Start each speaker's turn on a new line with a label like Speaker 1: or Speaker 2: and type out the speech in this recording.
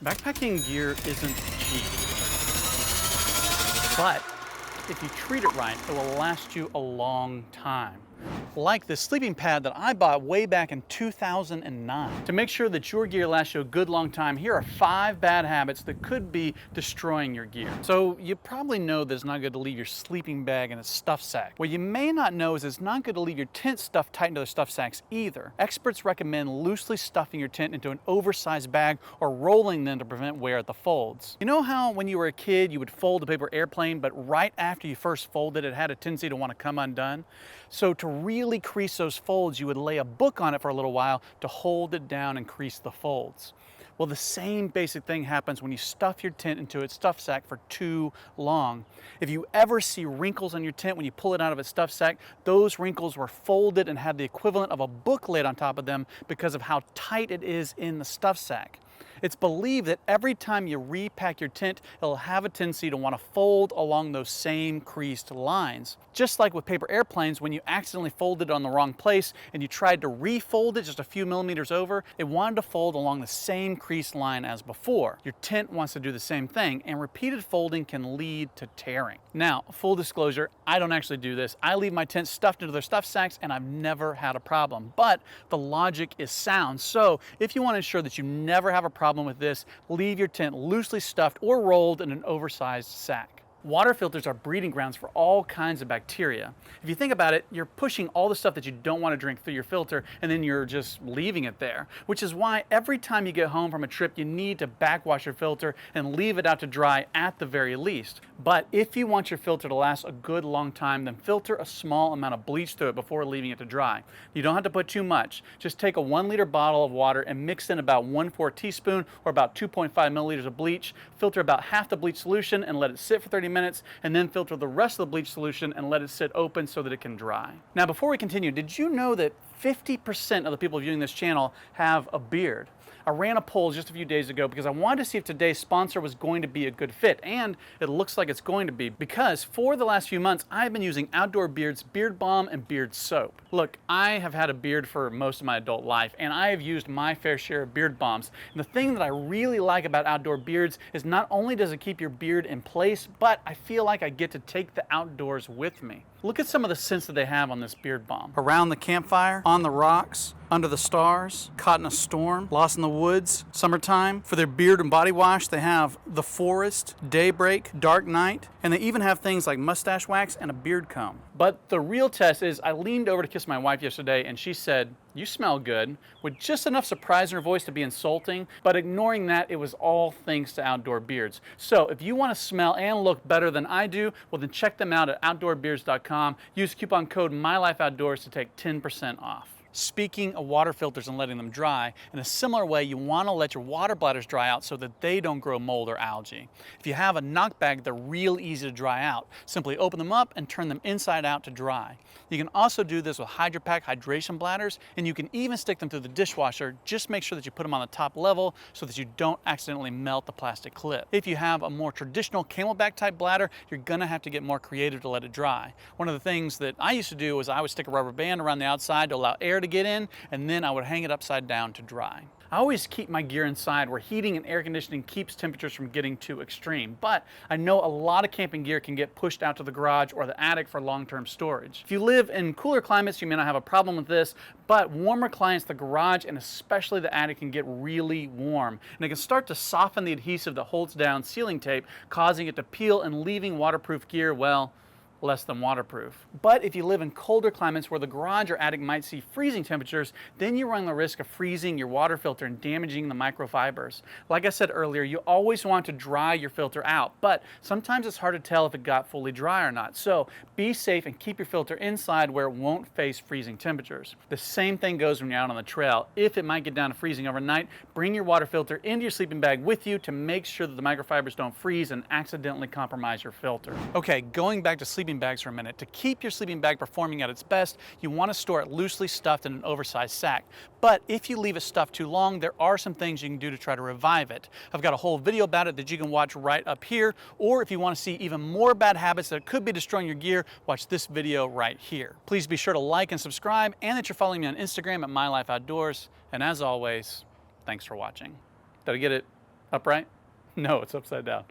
Speaker 1: Backpacking gear isn't cheap, but if you treat it right, it will last you a long time. Like this sleeping pad that I bought way back in 2009. To make sure that your gear lasts you a good long time, here are 5 bad habits that could be destroying your gear. So you probably know that it's not good to leave your sleeping bag in a stuff sack. What you may not know is it's not good to leave your tent stuff tight into the stuff sacks either. Experts recommend loosely stuffing your tent into an oversized bag or rolling them to prevent wear at the folds. You know how when you were a kid you would fold a paper airplane, but right after you first folded it had a tendency to want to come undone? So to really crease those folds, you would lay a book on it for a little while to hold it down and crease the folds. Well, the same basic thing happens when you stuff your tent into its stuff sack for too long. If you ever see wrinkles on your tent when you pull it out of its stuff sack, those wrinkles were folded and had the equivalent of a book lid on top of them because of how tight it is in the stuff sack. It's believed that every time you repack your tent, it'll have a tendency to want to fold along those same creased lines. Just like with paper airplanes, when you accidentally folded it on the wrong place and you tried to refold it just a few millimeters over, it wanted to fold along the same creased line as before. Your tent wants to do the same thing, and repeated folding can lead to tearing. Now, full disclosure, I don't actually do this. I leave my tent stuffed into their stuff sacks and I've never had a problem, but the logic is sound. So if you want to ensure that you never have a problem with this, leave your tent loosely stuffed or rolled in an oversized sack. Water filters are breeding grounds for all kinds of bacteria. If you think about it, you're pushing all the stuff that you don't want to drink through your filter and then you're just leaving it there, which is why every time you get home from a trip, you need to backwash your filter and leave it out to dry at the very least. But if you want your filter to last a good long time, then filter a small amount of bleach through it before leaving it to dry. You don't have to put too much. Just take a 1-liter bottle of water and mix in about 1/4 teaspoon or about 2.5 milliliters of bleach. Filter about half the bleach solution and let it sit for 30 minutes, and then filter the rest of the bleach solution and let it sit open so that it can dry. Now, before we continue, did you know that 50% of the people viewing this channel have a beard? I ran a poll just a few days ago because I wanted to see if today's sponsor was going to be a good fit, and it looks like it's going to be, because for the last few months I've been using Outdoor Beard's Beard Balm and Beard Soap. Look, I have had a beard for most of my adult life, and I have used my fair share of beard balms. And the thing that I really like about Outdoor Beards is not only does it keep your beard in place, but I feel like I get to take the outdoors with me. Look at some of the scents that they have on this beard balm. Around the campfire, on the rocks, under the stars, caught in a storm, lost in the woods, summertime. For their beard and body wash, they have the forest, daybreak, dark night, and they even have things like mustache wax and a beard comb. But the real test is I leaned over to kiss my wife yesterday and she said, "You smell good," with just enough surprise in her voice to be insulting, but ignoring that, it was all thanks to Outdoor Beards. So if you want to smell and look better than I do, well then check them out at outdoorbeards.com. Use coupon code MyLifeOutdoors to take 10% off. Speaking of water filters and letting them dry, in a similar way, you want to let your water bladders dry out so that they don't grow mold or algae. If you have a knock bag, they're real easy to dry out. Simply open them up and turn them inside out to dry. You can also do this with HydroPack hydration bladders, and you can even stick them through the dishwasher. Just make sure that you put them on the top level so that you don't accidentally melt the plastic clip. If you have a more traditional camelback type bladder, you're gonna have to get more creative to let it dry. One of the things that I used to do was I would stick a rubber band around the outside to allow air to get in, and then I would hang it upside down to dry. I always keep my gear inside where heating and air conditioning keeps temperatures from getting too extreme, but I know a lot of camping gear can get pushed out to the garage or the attic for long-term storage. If you live in cooler climates, you may not have a problem with this, but warmer climates, the garage and especially the attic can get really warm, and it can start to soften the adhesive that holds down ceiling tape, causing it to peel and leaving waterproof gear, well, less than waterproof. But if you live in colder climates where the garage or attic might see freezing temperatures, then you run the risk of freezing your water filter and damaging the microfibers. Like I said earlier, you always want to dry your filter out, but sometimes it's hard to tell if it got fully dry or not. So be safe and keep your filter inside where it won't face freezing temperatures. The same thing goes when you're out on the trail. If it might get down to freezing overnight, bring your water filter into your sleeping bag with you to make sure that the microfibers don't freeze and accidentally compromise your filter. Okay, going back to sleeping bags for a minute. To keep your sleeping bag performing at its best, you want to store it loosely stuffed in an oversized sack. But if you leave it stuffed too long, there are some things you can do to try to revive it. I've got a whole video about it that you can watch right up here, or if you want to see even more bad habits that could be destroying your gear, watch this video right here. Please be sure to like and subscribe, and that you're following me on Instagram at MyLifeOutdoors. And as always, thanks for watching. Did I get it Upright? No, it's upside down.